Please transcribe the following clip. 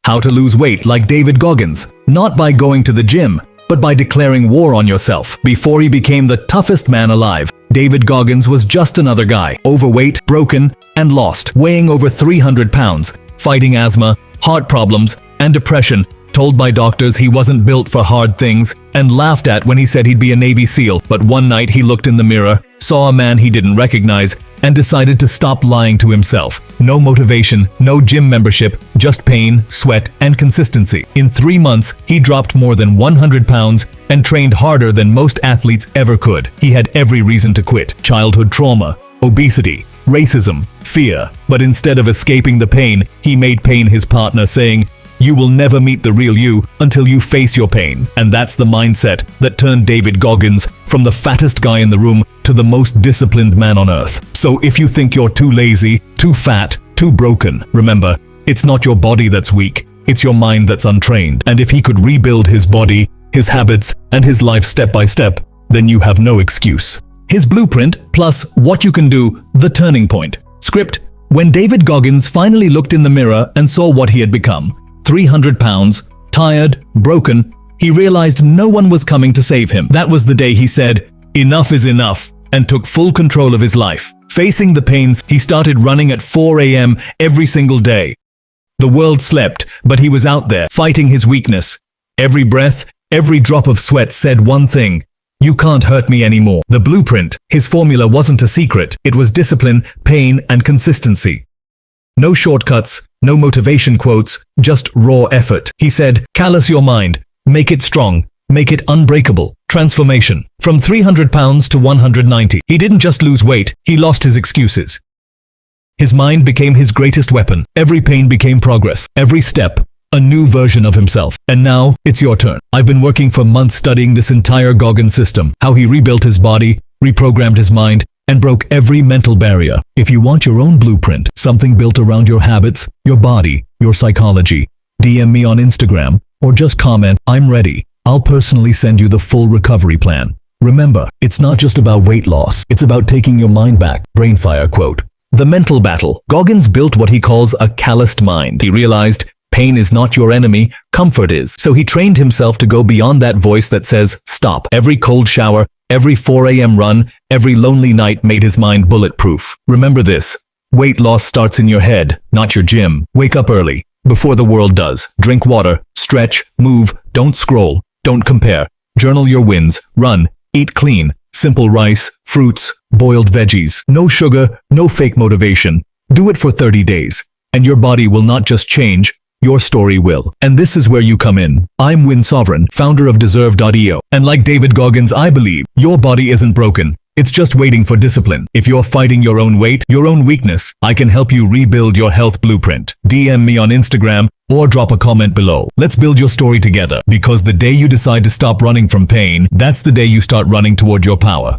How to lose weight like David Goggins, not by going to the gym, but by declaring war on yourself. Before he became the toughest man alive, David Goggins was just another guy, overweight, broken, and lost, weighing over 300 pounds, fighting asthma, heart problems, and depression, told by doctors he wasn't built for hard things, and laughed at when he said he'd be a Navy SEAL. But one night he looked in the mirror, saw a man he didn't recognize, and decided to stop lying to himself. No motivation, no gym membership, just pain, sweat, and consistency. In 3 months, he dropped more than 100 pounds and trained harder than most athletes ever could. He had every reason to quit: childhood trauma, obesity, racism, fear. But instead of escaping the pain, he made pain his partner, saying, "You will never meet the real you until you face your pain." And that's the mindset that turned David Goggins from the fattest guy in the room to the most disciplined man on earth. So if you think you're too lazy, too fat, too broken, remember, it's not your body that's weak, it's your mind that's untrained. And if he could rebuild his body, his habits, and his life step by step, then you have no excuse. His blueprint plus what you can do, the turning point. Script: when David Goggins finally looked in the mirror and saw what he had become, 300 pounds, tired, broken, he realized no one was coming to save him. That was the day he said, "Enough is enough," and took full control of his life. Facing the pains, he started running at 4 a.m. every single day. The world slept, but he was out there, fighting his weakness. Every breath, every drop of sweat said one thing: "You can't hurt me anymore." The blueprint, his formula, wasn't a secret. It was discipline, pain, and consistency. No shortcuts, no motivation quotes, just raw effort. He said, "Callous your mind, make it strong, make it unbreakable." Transformation. From 300 pounds to 190. He didn't just lose weight, he lost his excuses. His mind became his greatest weapon. Every pain became progress. Every step, a new version of himself. And now, it's your turn. I've been working for months studying this entire Goggins system, how he rebuilt his body, reprogrammed his mind, and broke every mental barrier. If you want your own blueprint, something built around your habits, your body, your psychology, DM me on Instagram, or just comment, "I'm ready." I'll personally send you the full recovery plan. Remember, it's not just about weight loss, it's about taking your mind back. Brainfire quote. The mental battle. Goggins built what he calls a calloused mind. He realized pain is not your enemy, comfort is. So he trained himself to go beyond that voice that says, "Stop." Every cold shower, every 4 a.m. run, every lonely night made his mind bulletproof. Remember this: weight loss starts in your head, not your gym. Wake up early, before the world does. Drink water, stretch, move, don't scroll, don't compare. Journal your wins, run, eat clean, simple rice, fruits, boiled veggies. No sugar, no fake motivation. Do it for 30 days, and your body will not just change, your story will. And this is where you come in. I'm Win Sovereign, founder of Deserve.io. And like David Goggins, I believe your body isn't broken. It's just waiting for discipline. If you're fighting your own weight, your own weakness, I can help you rebuild your health blueprint. DM me on Instagram or drop a comment below. Let's build your story together, because the day you decide to stop running from pain, that's the day you start running toward your power.